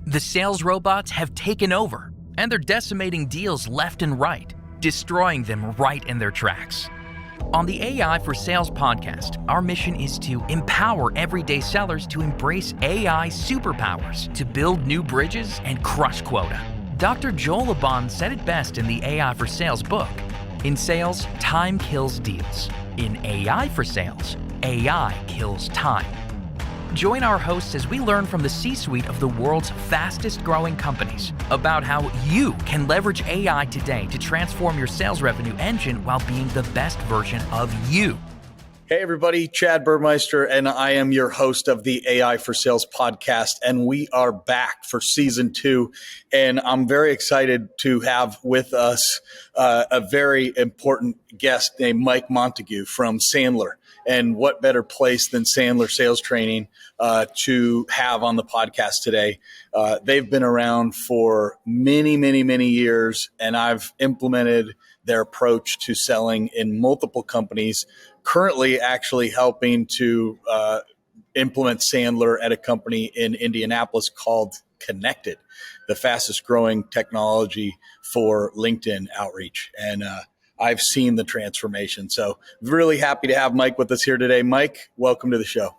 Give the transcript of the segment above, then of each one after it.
The sales robots have taken over, and they're decimating deals left and right, destroying them right in their tracks. On the AI for Sales podcast, our mission is to empower everyday sellers to embrace AI superpowers to build new bridges and crush quota. Dr. Joel Laban said it best in the AI for Sales book. In sales, time kills deals. In AI for Sales, AI kills time. Join our hosts as we learn from the C-suite of the world's fastest growing companies about how you can leverage AI today to transform your sales revenue engine while being the best version of you. Hey everybody, Chad Burmeister, and I am your host of the AI for Sales podcast, and we are back for season 2, and I'm very excited to have with us a very important guest named Mike Montague from Sandler. And what better place than Sandler Sales Training to have on the podcast today? They've been around for many, many, many years, and I've implemented their approach to selling in multiple companies, currently actually helping to implement Sandler at a company in Indianapolis called Connected, the fastest growing technology for LinkedIn outreach. And I've seen the transformation. So really happy to have Mike with us here today. Mike, welcome to the show.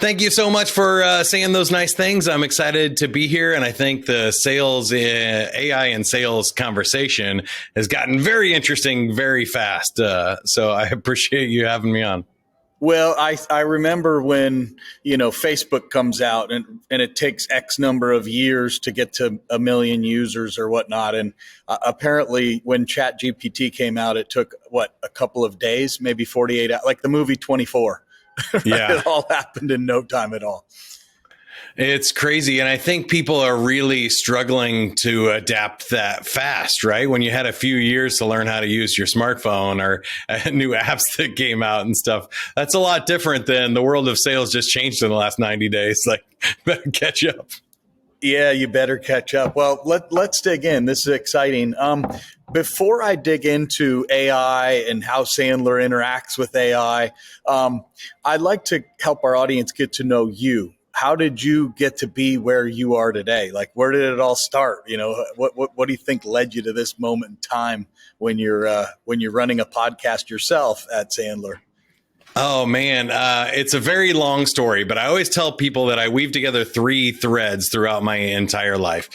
Thank you so much for saying those nice things. I'm excited to be here. And I think the sales, AI and sales conversation has gotten very interesting very fast. So I appreciate you having me on. Well, I remember when, Facebook comes out and it takes X number of years to get to 1 million users or whatnot. And apparently when ChatGPT came out, it took, a couple of days, maybe 48 hours, like the movie 24. Yeah. It all happened in no time at all. It's crazy. And I think people are really struggling to adapt that fast, right? When you had a few years to learn how to use your smartphone or new apps that came out and stuff, that's a lot different than the world of sales just changed in the last 90 days. Like, better catch up. Yeah, you better catch up. Well, let's dig in. This is exciting. Before I dig into AI and how Sandler interacts with AI, I'd like to help our audience get to know you. How did you get to be where you are today? Like, where did it all start? What do you think led you to this moment in time when you're running a podcast yourself at Sandler? Oh, man, it's a very long story, but I always tell people that I weave together 3 threads throughout my entire life.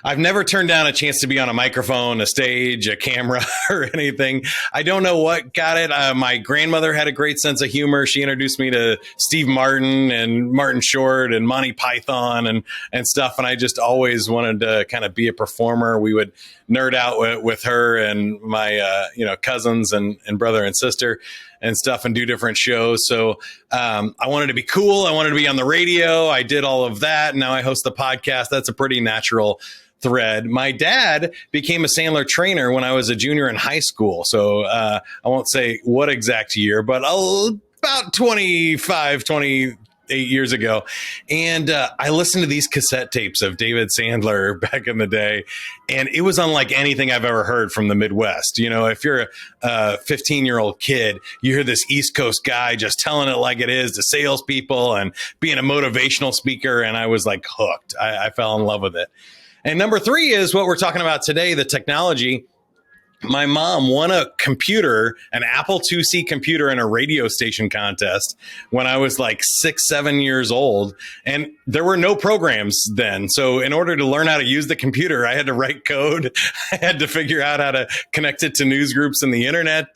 I've never turned down a chance to be on a microphone, a stage, a camera, or anything. I don't know what got it. My grandmother had a great sense of humor. She introduced me to Steve Martin and Martin Short and Monty Python and stuff. And I just always wanted to kind of be a performer. We would nerd out with her and my cousins and brother and sister and stuff and do different shows. So I wanted to be cool. I wanted to be on the radio. I did all of that. Now I host the podcast. That's a pretty natural thread. My dad became a Sandler trainer when I was a junior in high school. So I won't say what exact year, but about 28 years ago. And I listened to these cassette tapes of David Sandler back in the day, and it was unlike anything I've ever heard from the Midwest. If you're a 15-year-old kid, you hear this East Coast guy just telling it like it is to salespeople and being a motivational speaker. And I was like hooked. I fell in love with it. And number 3 is what we're talking about today, the technology. My mom won a computer, an Apple IIc computer in a radio station contest when I was like 6-7 years old. And there were no programs then. So in order to learn how to use the computer, I had to write code. I had to figure out how to connect it to news groups and the internet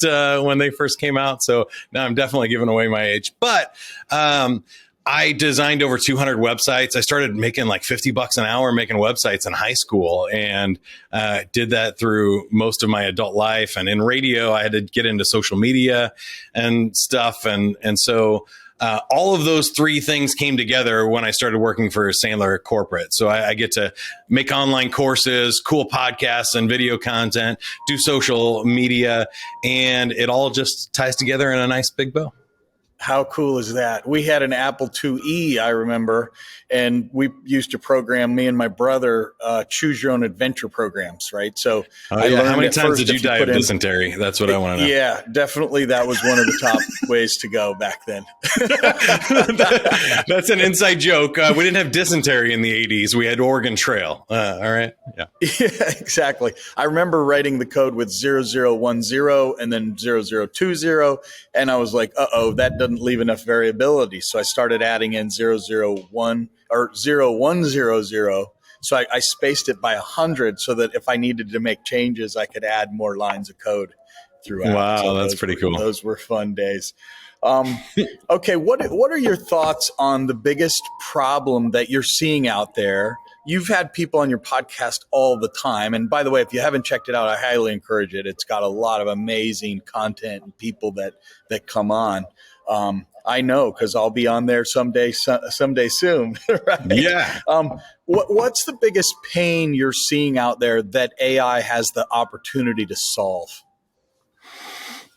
when they first came out. So now I'm definitely giving away my age. But I designed over 200 websites. I started making like $50 an hour making websites in high school, and did that through most of my adult life. And in radio, I had to get into social media and stuff. And so all of those 3 things came together when I started working for Sandler Corporate. So I get to make online courses, cool podcasts and video content, do social media, and it all just ties together in a nice big bow. How cool is that? We had an Apple IIe, I remember, and we used to program, me and my brother, choose your own adventure programs, right? So I learned how many at times first did you if die put of in- dysentery? That's what I want to know. Yeah, definitely. That was one of the top ways to go back then. That's an inside joke. We didn't have dysentery in the 80s. We had Oregon Trail. All right. Yeah. Yeah, exactly. I remember writing the code with 0010 and then 0020. And I was like, that doesn't leave enough variability. So I started adding in 001 or 0100. So I spaced it by 100 so that if I needed to make changes, I could add more lines of code throughout. Wow, So that's pretty cool. Those were fun days. Okay, what are your thoughts on the biggest problem that you're seeing out there? You've had people on your podcast all the time. And by the way, if you haven't checked it out, I highly encourage it. It's got a lot of amazing content and people that come on. I know because I'll be on there someday soon. Right? Yeah. What's the biggest pain you're seeing out there that AI has the opportunity to solve?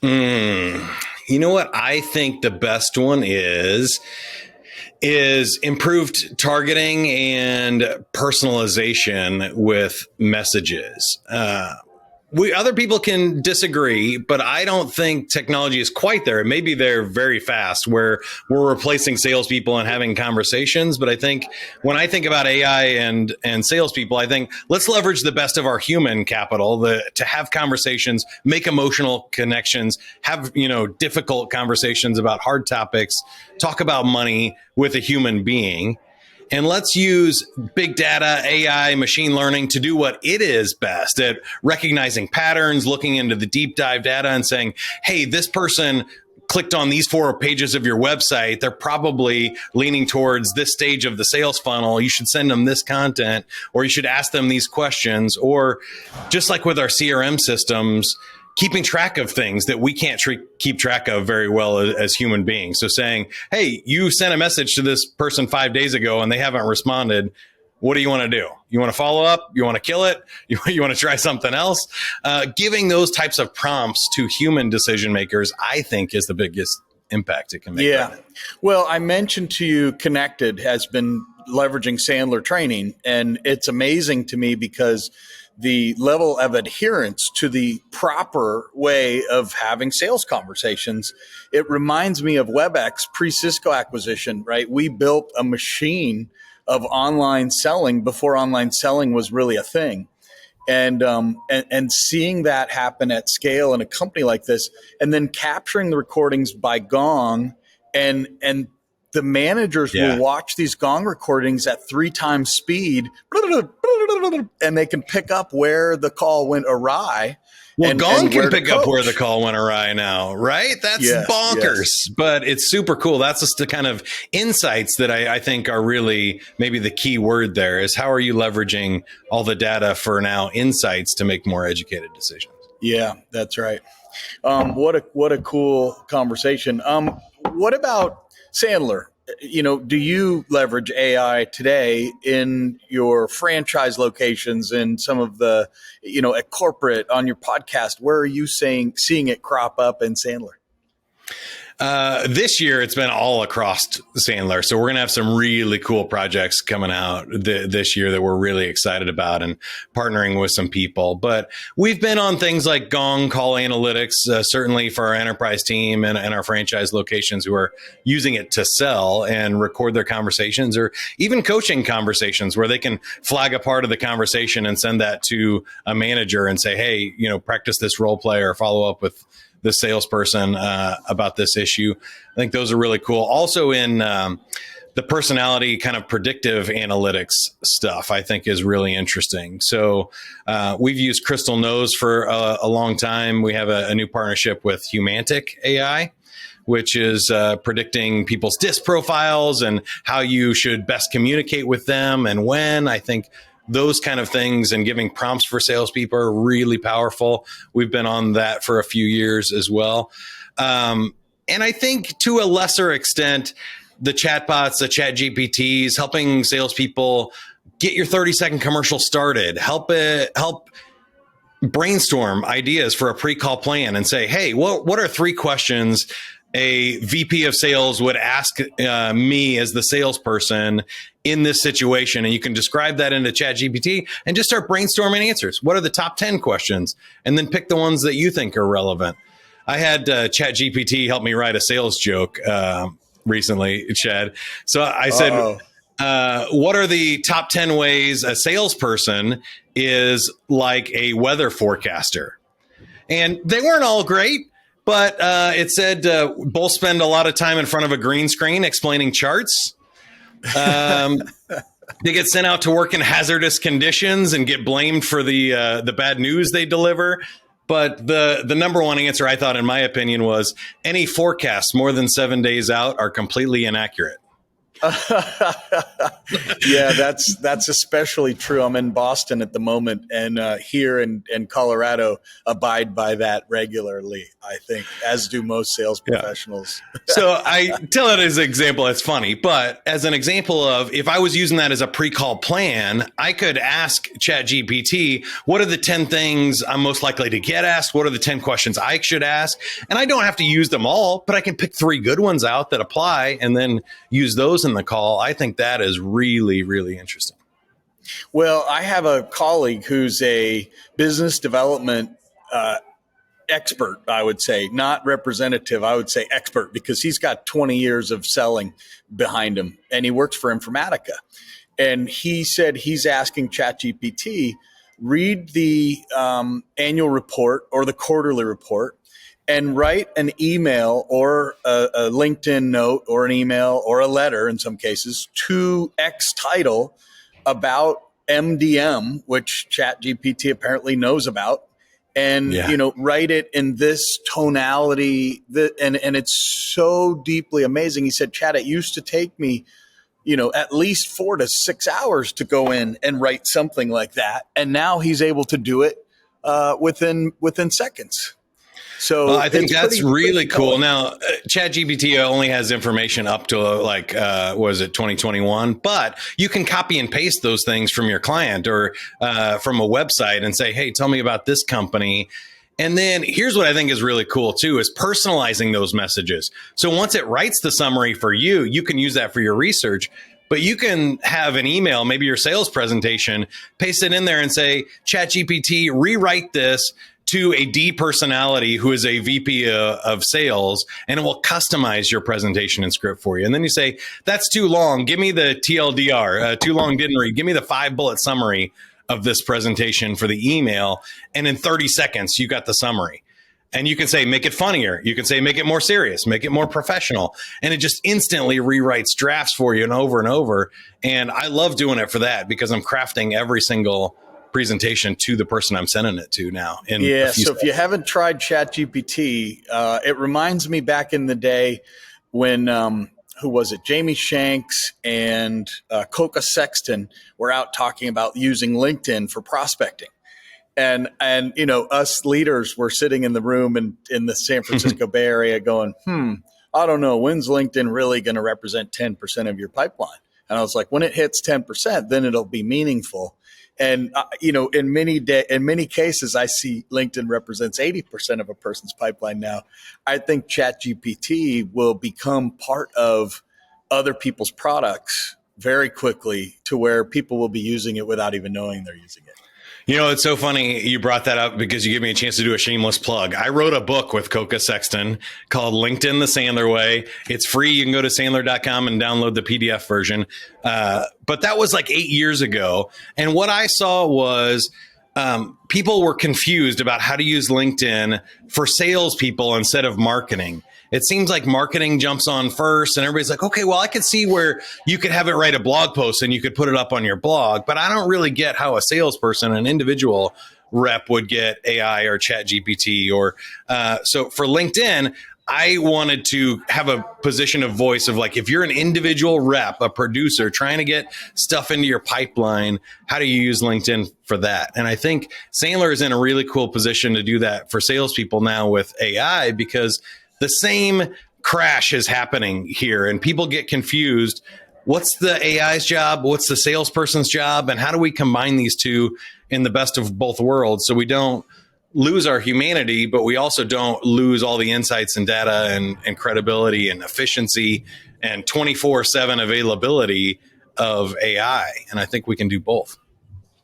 You know what? I think the best one is improved targeting and personalization with messages. Other people can disagree, but I don't think technology is quite there. Maybe they're very fast where we're replacing salespeople and having conversations. But I think when I think about AI and salespeople, I think let's leverage the best of our human capital to have conversations, make emotional connections, have, difficult conversations about hard topics, talk about money with a human being. And let's use big data, AI, machine learning to do what it is best at recognizing patterns, looking into the deep dive data and saying, hey, this person clicked on these 4 pages of your website. They're probably leaning towards this stage of the sales funnel. You should send them this content, or you should ask them these questions. Or just like with our CRM systems, keeping track of things that we can't keep track of very well as human beings. So saying, hey, you sent a message to this person 5 days ago and they haven't responded. What do you want to do? You want to follow up? You want to kill it? You want to try something else? Giving those types of prompts to human decision makers, I think, is the biggest impact it can make. Yeah. Well, I mentioned to you Connected has been leveraging Sandler Training, and it's amazing to me because the level of adherence to the proper way of having sales conversations, it reminds me of WebEx pre-Cisco acquisition, right? We built a machine of online selling before online selling was really a thing. And seeing that happen at scale in a company like this, and then capturing the recordings by Gong, and the managers will watch these Gong recordings at 3 times speed, and they can pick up where the call went awry. Well, Gong can pick up where the call went awry now, right? That's bonkers, but it's super cool. That's just the kind of insights that I think are really maybe the key word there is how are you leveraging all the data for now insights to make more educated decisions? Yeah, that's right. What a cool conversation. What about Sandler? Do you leverage AI today in your franchise locations and some of the, at corporate on your podcast? Where are you seeing it crop up in Sandler? This year, it's been all across Sandler. So we're going to have some really cool projects coming out this year that we're really excited about and partnering with some people. But we've been on things like Gong Call Analytics, certainly for our enterprise team and our franchise locations who are using it to sell and record their conversations, or even coaching conversations where they can flag a part of the conversation and send that to a manager and say, hey, practice this role play or follow up with the salesperson about this issue. I think those are really cool. Also in the personality kind of predictive analytics stuff, I think is really interesting. So we've used Crystal Knows for a long time. We have a new partnership with Humantic AI, which is predicting people's DISC profiles and how you should best communicate with them and when. I think those kind of things and giving prompts for salespeople are really powerful. We've been on that for a few years as well. And I think to a lesser extent, the chatbots, the chat GPTs, helping salespeople get your 30-second commercial started, help brainstorm ideas for a pre-call plan and say, hey, what are 3 questions a VP of sales would ask me as the salesperson in this situation. And you can describe that into ChatGPT and just start brainstorming answers. What are the top 10 questions? And then pick the ones that you think are relevant. I had ChatGPT help me write a sales joke recently, Chad. So I said, what are the top 10 ways a salesperson is like a weather forecaster? And they weren't all great. But it said both spend a lot of time in front of a green screen explaining charts. They get sent out to work in hazardous conditions and get blamed for the bad news they deliver. But the number one answer, I thought, in my opinion, was any forecasts more than 7 days out are completely inaccurate. Yeah, that's especially true. I'm in Boston at the moment, and here in Colorado, abide by that regularly, I think, as do most sales professionals. So I tell it as an example. It's funny, but as an example of if I was using that as a pre-call plan, I could ask ChatGPT, what are the 10 things I'm most likely to get asked? What are the 10 questions I should ask? And I don't have to use them all, but I can pick 3 good ones out that apply and then use those in the call. I think that is really, really interesting. Well, I have a colleague who's a business development expert, I would say, not representative. I would say expert, because he's got 20 years of selling behind him, and he works for Informatica. And he said he's asking ChatGPT, read the annual report or the quarterly report and write an email or a LinkedIn note or an email or a letter in some cases to X title about MDM, which ChatGPT apparently knows about. And, write it in this tonality and it's so deeply amazing. He said, Chad, it used to take me, at least 4 to 6 hours to go in and write something like that. And now he's able to do it within seconds. So I think that's really cool. Now, ChatGPT only has information up to 2021, but you can copy and paste those things from your client or from a website and say, hey, tell me about this company. And then here's what I think is really cool too, is personalizing those messages. So once it writes the summary for you, you can use that for your research. But you can have an email, maybe your sales presentation, paste it in there and say, ChatGPT, rewrite this to a D personality who is a VP of sales, and it will customize your presentation and script for you. And then you say, that's too long. Give me the TLDR, too long, didn't read. Give me the 5-bullet summary of this presentation for the email. And in 30 seconds, you got the summary. And you can say, make it funnier. You can say, make it more serious, make it more professional. And it just instantly rewrites drafts for you and over. And I love doing it for that because I'm crafting every single presentation to the person I'm sending it to now. So if you haven't tried ChatGPT, it reminds me back in the day when, who was it? Jamie Shanks and Coca Sexton were out talking about using LinkedIn for prospecting. And us leaders were sitting in the room in the San Francisco Bay Area going, I don't know, when's LinkedIn really going to represent 10% of your pipeline? And I was like, when it hits 10%, then it'll be meaningful. And, in many cases, I see LinkedIn represents 80% of a person's pipeline now. I think ChatGPT will become part of other people's products very quickly to where people will be using it without even knowing they're using it. It's so funny you brought that up because you give me a chance to do a shameless plug. I wrote a book with Coca Sexton called LinkedIn the Sandler Way. It's free. You can go to sandler.com and download the PDF version. But that was like 8 years ago. And what I saw was people were confused about how to use LinkedIn for salespeople instead of marketing. It seems like marketing jumps on first and everybody's like, okay, well, I could see where you could have it write a blog post and you could put it up on your blog, but I don't really get how a salesperson, an individual rep would get AI or ChatGPT or so for LinkedIn, I wanted to have a position of voice of like, if you're an individual rep, a producer trying to get stuff into your pipeline, how do you use LinkedIn for that? And I think Sandler is in a really cool position to do that for salespeople now with AI because the same crash is happening here and people get confused. What's the AI's job? What's the salesperson's job? And how do we combine these two in the best of both worlds so we don't lose our humanity, but we also don't lose all the insights and data and credibility and efficiency and 24/7 availability of AI. And I think we can do both.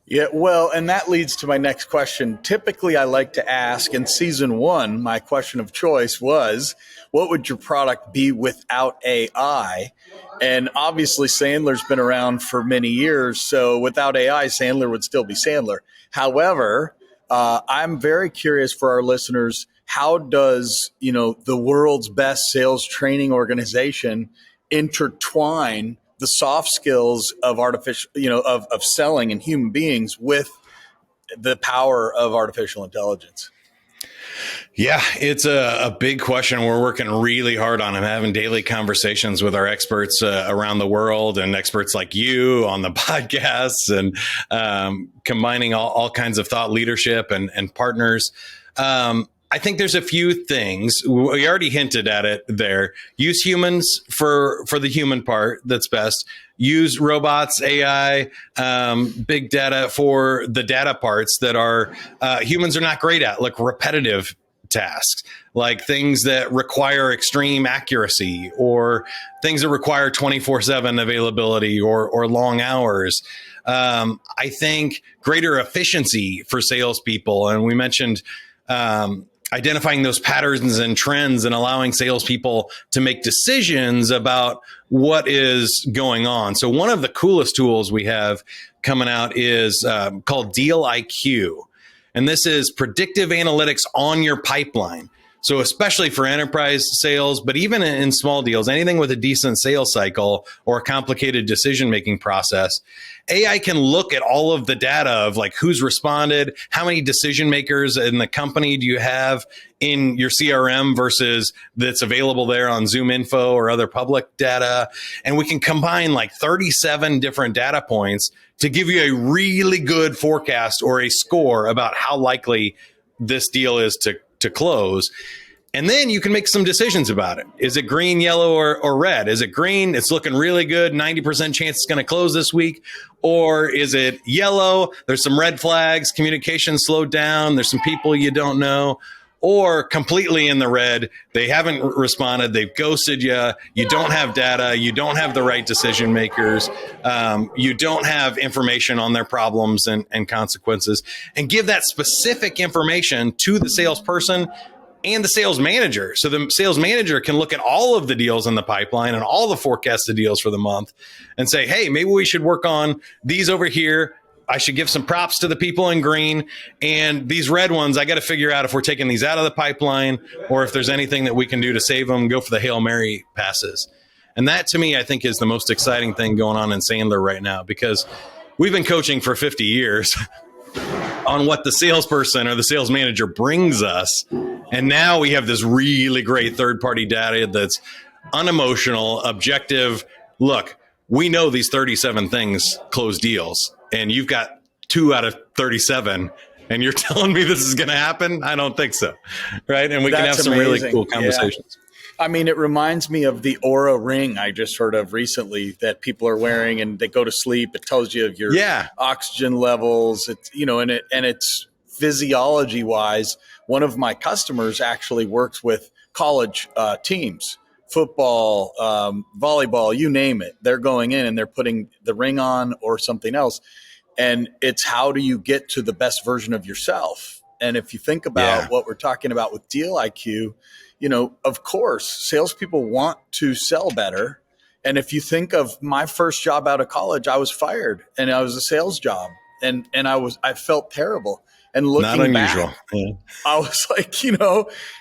Yeah, well, and that leads to my next question. Typically, I like to ask in season one, my question of choice was, what would your product be without AI? And obviously, Sandler's been around for many years. So without AI, Sandler would still be Sandler. However, I'm very curious for our listeners, how does, the world's best sales training organization intertwine the soft skills of artificial, of selling and human beings with the power of artificial intelligence? Yeah, it's a big question. We're working really hard on it, having daily conversations with our experts around the world and experts like you on the podcasts and combining all kinds of thought leadership and partners. I think there's a few things. We already hinted at it there. Use humans for the human part that's best. Use robots, AI, big data for the data parts that are humans are not great at, like repetitive tasks, like things that require extreme accuracy or things that require 24/7 availability or long hours. I think greater efficiency for salespeople. And we mentioned identifying those patterns and trends and allowing salespeople to make decisions about what is going on. So one of the coolest tools we have coming out is called Deal IQ. And this is predictive analytics on your pipeline. So especially for enterprise sales, but even in small deals, anything with a decent sales cycle or a complicated decision-making process, AI can look at all of the data of like who's responded, how many decision makers in the company do you have in your CRM versus that's available there on Zoom Info or other public data. And we can combine like 37 different data points to give you a really good forecast or a score about how likely this deal is to close. And then you can make some decisions about it. Is it green, yellow, or red? Is it green? It's looking really good. 90% chance it's going to close this week. Or is it yellow? There's some red flags. Communication slowed down. There's some people you don't know. Or completely in the red. They haven't responded. They've ghosted you. You don't have data. You don't have the right decision makers. You don't have information on their problems and consequences. And give that specific information to the salesperson and the sales manager. So the sales manager can look at all of the deals in the pipeline and all the forecasted deals for the month and say, hey, maybe we should work on these over here. I should give some props to the people in green, and these red ones, I got to figure out if we're taking these out of the pipeline or if there's anything that we can do to save them, go for the Hail Mary passes. And that to me, I think is the most exciting thing going on in Sandler right now, because we've been coaching for 50 years on what the salesperson or the sales manager brings us. And now we have this really great third-party data that's unemotional, objective. Look, we know these 37 things close deals, and you've got 2 out of 37, and you're telling me this is going to happen? I don't think so, right? And we can have some really cool conversations. Yeah. I mean, it reminds me of the Aura ring I just heard of recently that people are wearing, and they go to sleep. It tells you of your oxygen levels. It's, and it's physiology wise. One of my customers actually works with college teams, football, volleyball, you name it. They're going in and they're putting the ring on or something else. And it's how do you get to the best version of yourself? And if you think about what we're talking about with Deal IQ, of course, salespeople want to sell better. And if you think of my first job out of college, I was fired and I was a sales job and I felt terrible. And looking back, I was like,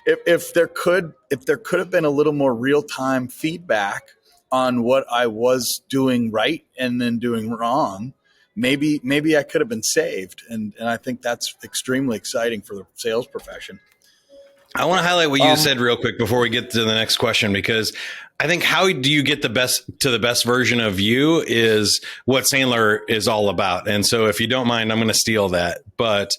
if there could have been a little more real-time feedback on what I was doing right and then doing wrong, maybe I could have been saved. And I think that's extremely exciting for the sales profession. I want to highlight what you said real quick before we get to the next question, because I think how do you get the best version of you is what Sandler is all about. And so if you don't mind, I'm going to steal that. But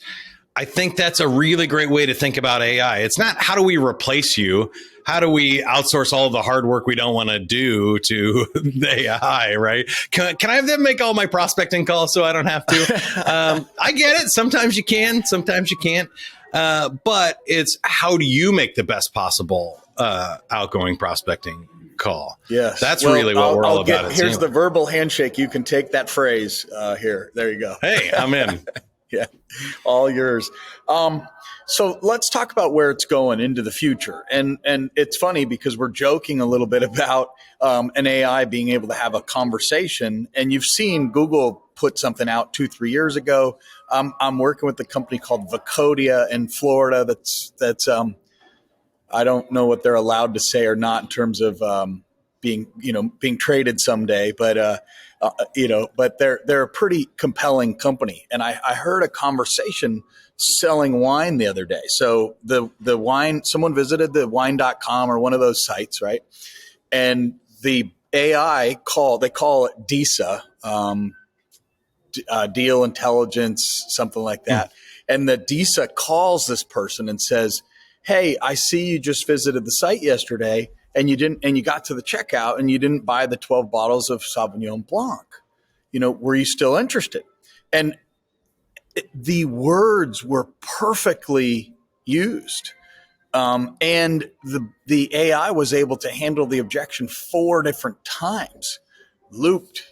I think that's a really great way to think about AI. It's not how do we replace you? How do we outsource all the hard work we don't want to do to the AI, right? Can I have them make all my prospecting calls so I don't have to? I get it. Sometimes you can, sometimes you can't. But it's how do you make the best possible outgoing prospecting call? Yes. That's really what we're all about. Here's the verbal handshake. You can take that phrase here. There you go. Hey, I'm in. Yeah, all yours. So let's talk about where it's going into the future. And it's funny because we're joking a little bit about an AI being able to have a conversation. And you've seen Google put something out 2-3 years ago. I'm working with a company called Vacodia in Florida. That's I don't know what they're allowed to say or not in terms of being traded someday, but but they're a pretty compelling company. And I heard a conversation selling wine the other day. So the wine, someone visited the wine.com or one of those sites, right? And the AI they call it DISA, deal intelligence, something like that. And the DISA calls this person and says, hey, I see you just visited the site yesterday and you got to the checkout and you didn't buy the 12 bottles of Sauvignon Blanc. Were you still interested? And the words were perfectly used. And the AI was able to handle the objection 4 different times, looped,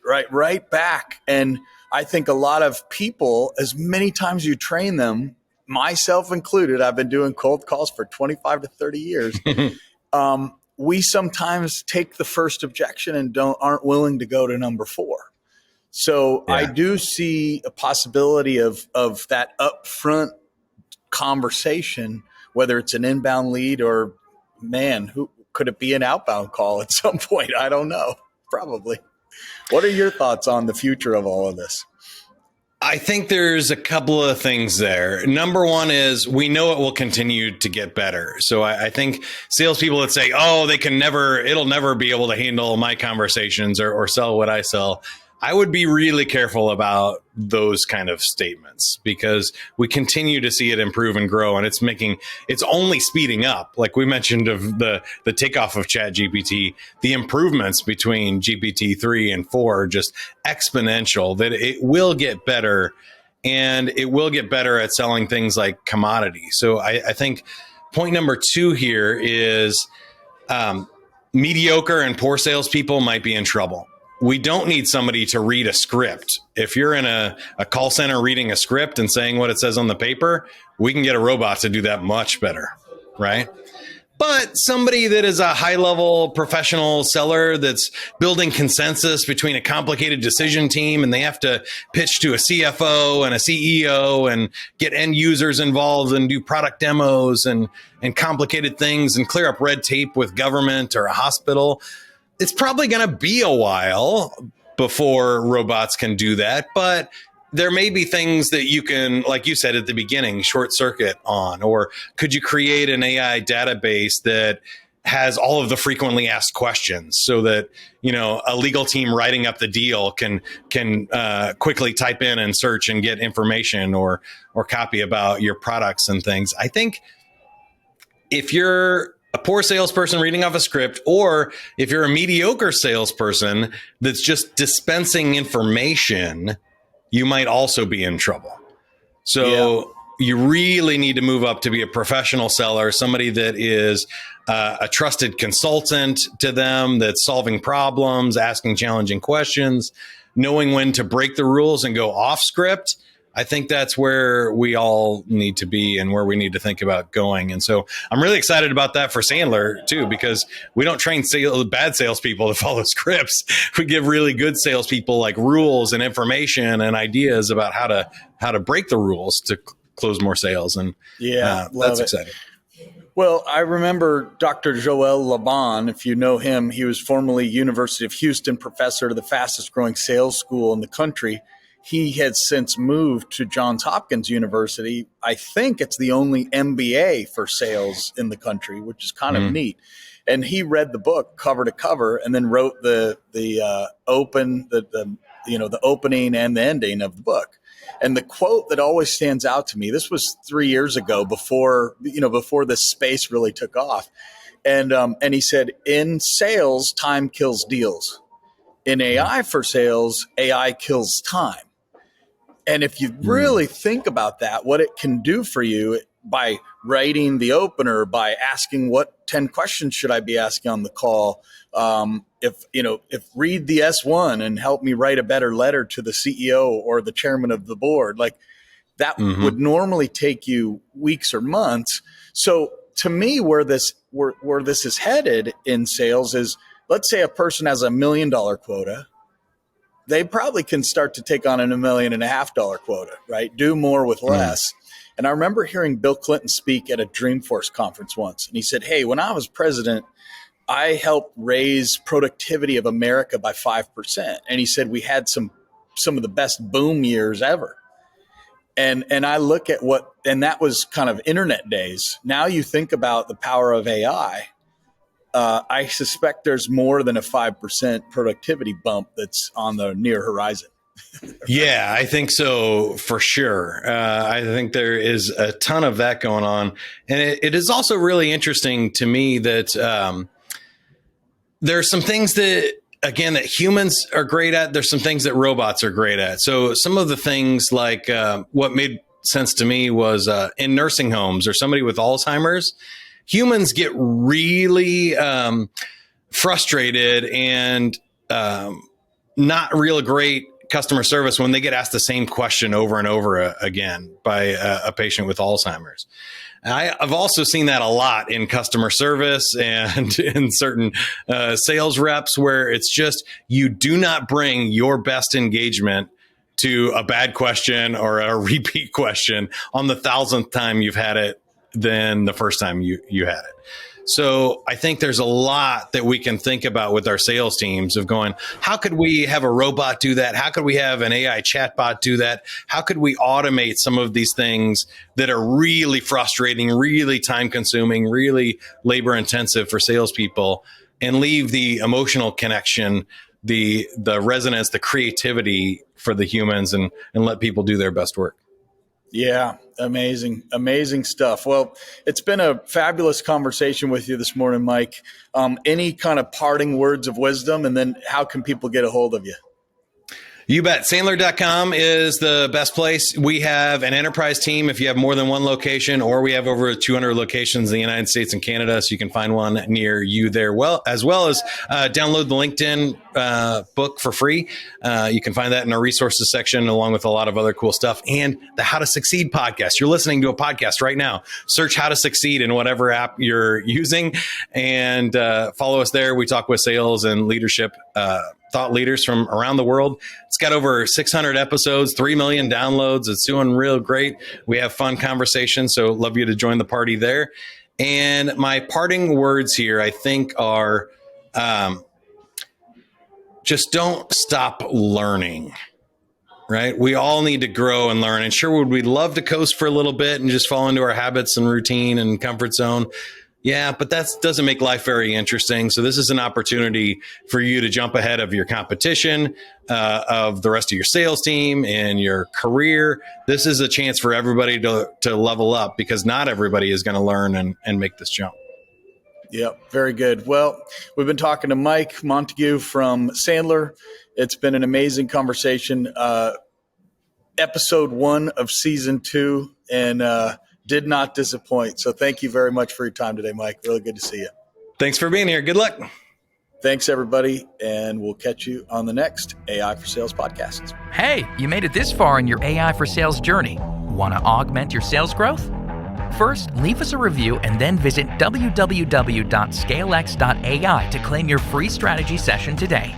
right back. And I think a lot of people, as many times you train them, myself included, I've been doing cold calls for 25 to 30 years. We sometimes take the first objection and aren't willing to go to number 4. So yeah. I do see a possibility of that upfront conversation, whether it's an inbound lead or, who could it be an outbound call at some point? I don't know. Probably. What are your thoughts on the future of all of this? I think there's a couple of things there. Number one is we know it will continue to get better. So I think salespeople that say, oh, it'll never be able to handle my conversations or sell what I sell. I would be really careful about those kind of statements because we continue to see it improve and grow, and it's only speeding up. Like we mentioned of the takeoff of ChatGPT, the improvements between GPT-3 and 4 are just exponential, that it will get better, and it will get better at selling things like commodity. So I think point number 2 here is mediocre and poor salespeople might be in trouble. We don't need somebody to read a script. If you're in a call center reading a script and saying what it says on the paper, we can get a robot to do that much better, right? But somebody that is a high-level professional seller that's building consensus between a complicated decision team, and they have to pitch to a CFO and a CEO and get end users involved and do product demos and complicated things and clear up red tape with government or a hospital, it's probably going to be a while before robots can do that, but there may be things that you can, like you said at the beginning, short circuit on, or could you create an AI database that has all of the frequently asked questions so that, a legal team writing up the deal can quickly type in and search and get information or copy about your products and things. I think if you're a poor salesperson reading off a script, or if you're a mediocre salesperson that's just dispensing information, you might also be in trouble. So you really need to move up to be a professional seller, somebody that is a trusted consultant to them, that's solving problems, asking challenging questions, knowing when to break the rules and go off script. I think that's where we all need to be and where we need to think about going. And so I'm really excited about that for Sandler too, because we don't train bad salespeople to follow scripts. We give really good salespeople like rules and information and ideas about how to break the rules to close more sales. And that's exciting. Well, I remember Dr. Joel Laban, if you know him, he was formerly University of Houston professor to the fastest growing sales school in the country. He had since moved to Johns Hopkins University. I think it's the only MBA for sales in the country, which is kind of neat. And he read the book cover to cover and then wrote the opening and the ending of the book. And the quote that always stands out to me, this was 3 years ago before this space really took off. And he said, in sales, time kills deals. In AI for sales, AI kills time. And if you really think about that, what it can do for you by writing the opener, by asking what 10 questions should I be asking on the call? If read the S1 and help me write a better letter to the CEO or the chairman of the board, like that would normally take you weeks or months. So to me, where this is headed in sales is, let's say a person has $1 million quota. They probably can start to take on a $1.5 million quota, right? Do more with less. And I remember hearing Bill Clinton speak at a Dreamforce conference once. And he said, hey, when I was president, I helped raise productivity of America by 5%. And he said, we had some of the best boom years ever. And I look at and that was kind of internet days. Now you think about the power of AI. I suspect there's more than a 5% productivity bump that's on the near horizon. Yeah, I think so for sure. I think there is a ton of that going on. And it is also really interesting to me that there are some things that, again, that humans are great at. There's some things that robots are great at. So some of the things like what made sense to me was in nursing homes or somebody with Alzheimer's, humans get really frustrated and not real great customer service when they get asked the same question over and over again by a patient with Alzheimer's. I've also seen that a lot in customer service and in certain sales reps where it's just you do not bring your best engagement to a bad question or a repeat question on the 1,000th time you've had it than the first time you had it. So I think there's a lot that we can think about with our sales teams of going, how could we have a robot do that? How could we have an AI chatbot do that? How could we automate some of these things that are really frustrating, really time consuming, really labor intensive for salespeople, and leave the emotional connection, the resonance, the creativity for the humans and let people do their best work. Yeah, amazing stuff. Well, it's been a fabulous conversation with you this morning, Mike. Any kind of parting words of wisdom, and then how can people get a hold of you? You bet. Sandler.com is the best place. We have an enterprise team if you have more than one location, or we have over 200 locations in the United States and Canada, so you can find one near you there. As well as download the LinkedIn book for free. You can find that in our resources section, along with a lot of other cool stuff. And the How to Succeed podcast. You're listening to a podcast right now. Search How to Succeed in whatever app you're using, and follow us there. We talk with sales and leadership thought leaders from around the world. It's got over 600 episodes, 3 million downloads. It's doing real great. We have fun conversations, so love you to join the party there. And my parting words here, I think, are just don't stop learning, right? We all need to grow and learn. And sure, would we love to coast for a little bit and just fall into our habits and routine and comfort zone? Yeah, but that doesn't make life very interesting. So this is an opportunity for you to jump ahead of your competition, of the rest of your sales team and your career. This is a chance for everybody to level up, because not everybody is going to learn and make this jump. Yep, very good. Well, we've been talking to Mike Montague from Sandler. It's been an amazing conversation. Episode 1 of season 2, and did not disappoint. So thank you very much for your time today, Mike. Really good to see you. Thanks for being here. Good luck. Thanks, everybody. And we'll catch you on the next AI for Sales podcast. Hey, you made it this far in your AI for Sales journey. Want to augment your sales growth? First, leave us a review and then visit www.scalex.ai to claim your free strategy session today.